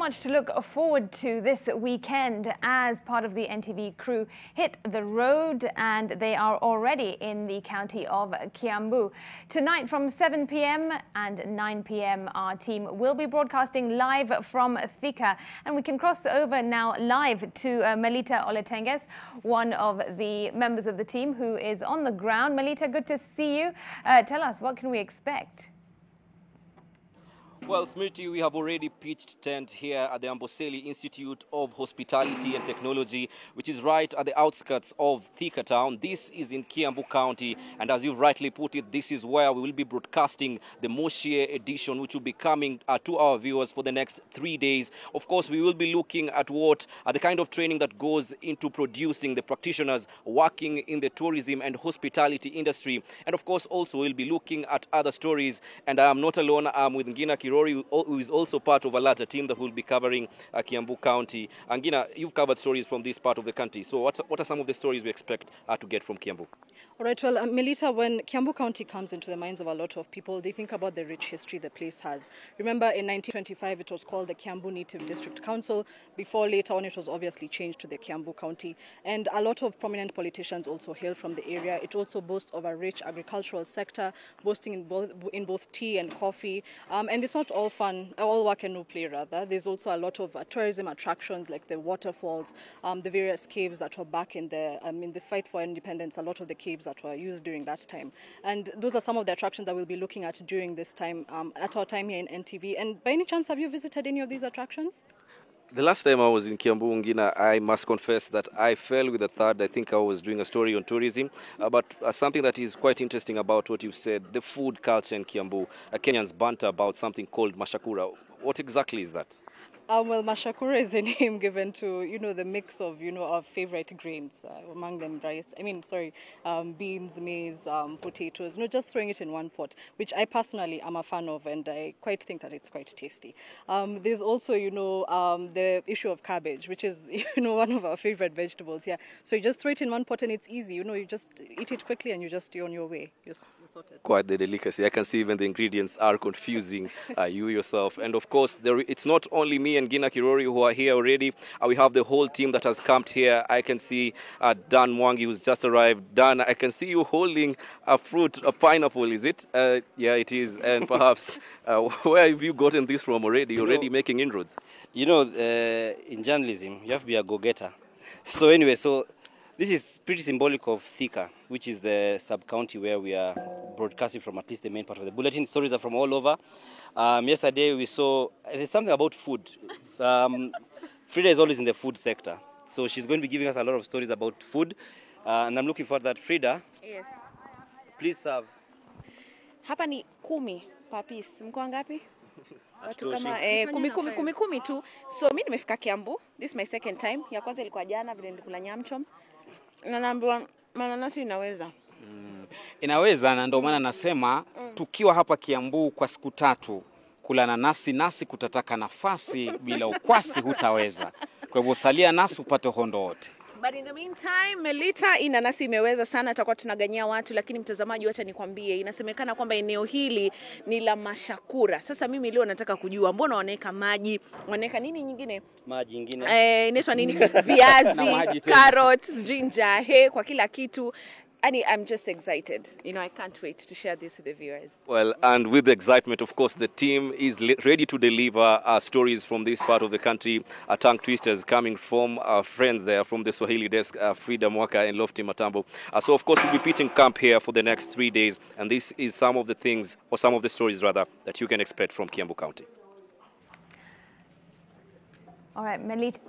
much to look forward to this weekend as part of the NTV crew hit the road, and they are already in the county of Kiambu. Tonight from 7 p.m. and 9 p.m. our team will be broadcasting live from Thika, and we can cross over now live to Melita Oletenges, one of the members of the team who is on the ground. Melita, good to see you. Tell us, what can we expect? Well, Smriti, we have already pitched tent here at the Amboseli Institute of Hospitality and Technology, which is right at the outskirts of Thika town. This is in Kiambu County, and as you've rightly put it, this is where we will be broadcasting the Moshie edition, which will be coming to our viewers for the next 3 days. Of course, we will be looking at the kind of training that goes into producing the practitioners working in the tourism and hospitality industry. And of course, also we'll be looking at other stories. And I am not alone. I'm with Ngina Kirori, who is also part of a larger team that will be covering Kiambu County. Angina, you've covered stories from this part of the country. So what are some of the stories we expect to get from Kiambu? All right, well, Melita, when Kiambu County comes into the minds of a lot of people, they think about the rich history the place has. Remember, in 1925, it was called the Kiambu Native District Council. Before, later on, it was obviously changed to the Kiambu County. And a lot of prominent politicians also hail from the area. It also boasts of a rich agricultural sector, boasting in both tea and coffee. And it's not all fun, all work and no play, rather. There's also a lot of tourism attractions like the waterfalls, the various caves that were back in the fight for independence, a lot of the caves that were used during that time. And those are some of the attractions that we'll be looking at during this time, at our time here in NTV. And by any chance, have you visited any of these attractions? The last time I was in Kiambu, Ngina, I must confess that I fell with a third. I think I was doing a story on tourism, but something that is quite interesting about what you said, the food culture in Kiambu. Kenyans banter about something called machakura. What exactly is that? Well, machakura is a name given to, the mix of, our favorite grains, among them beans, maize, potatoes, just throwing it in one pot, which I personally am a fan of, and I quite think that it's quite tasty. There's also, the issue of cabbage, which is, one of our favorite vegetables here. So you just throw it in one pot and it's easy, you just eat it quickly and you're on your way. You're sorted. Quite the delicacy. I can see even the ingredients are confusing you yourself. And of course, it's not only me and Gina Kirori who are here already. We have the whole team that has camped here. I can see Dan Mwangi, who's just arrived. Dan, I can see you holding a fruit, a pineapple, is it? Yeah, it is. And perhaps, where have you gotten this from already? You're already making inroads. In journalism, you have to be a go-getter. So anyway, this is pretty symbolic of Thika, which is the sub-county where we are broadcasting from, at least the main part of the bulletin. Stories are from all over. Yesterday we saw, there's something about food. Frida is always in the food sector. So she's going to be giving us a lot of stories about food. And I'm looking forward to that. Frida, yes. Please serve. Hapa ni 10 per piece. Mko ngapi? Watu kama kumi tu. So mimi nimefika Kiambu. This is my second time. Ya kwanza ilikuwa jana vile nilikula nyamchom. Na naambiwa mananasi inaweza. Inaweza, na ndio maana nasema tukiwa hapa Kiambu kwa siku 3 kula nasi kutataka nafasi, bila ukwasi hutaweza. Kwa hivyo salia nasi upate hondo wote. But in the meantime, Melita, inanasi imeweza sana, tutakuwa tunaganyia watu, lakini mtazamaji, wacha nikwambie, inasemekana kwamba eneo hili ni la machakura. Sasa mimi leo nataka kujua, mbona wanaweka maji, wanaweka nini nyingine? Maji nyingine. Inaitwa nini? Viazi, carrots, ginger, kwa kila kitu. I'm just excited. I can't wait to share this with the viewers. Well, and with the excitement, of course, the team is ready to deliver stories from this part of the country. Tongue twisters coming from our friends there from the Swahili desk, Frida Mwaka and Lofty Matambo. So, of course, we'll be pitching camp here for the next 3 days. And this is some of the things, or some of the stories, rather, that you can expect from Kiambu County. All right, Melita.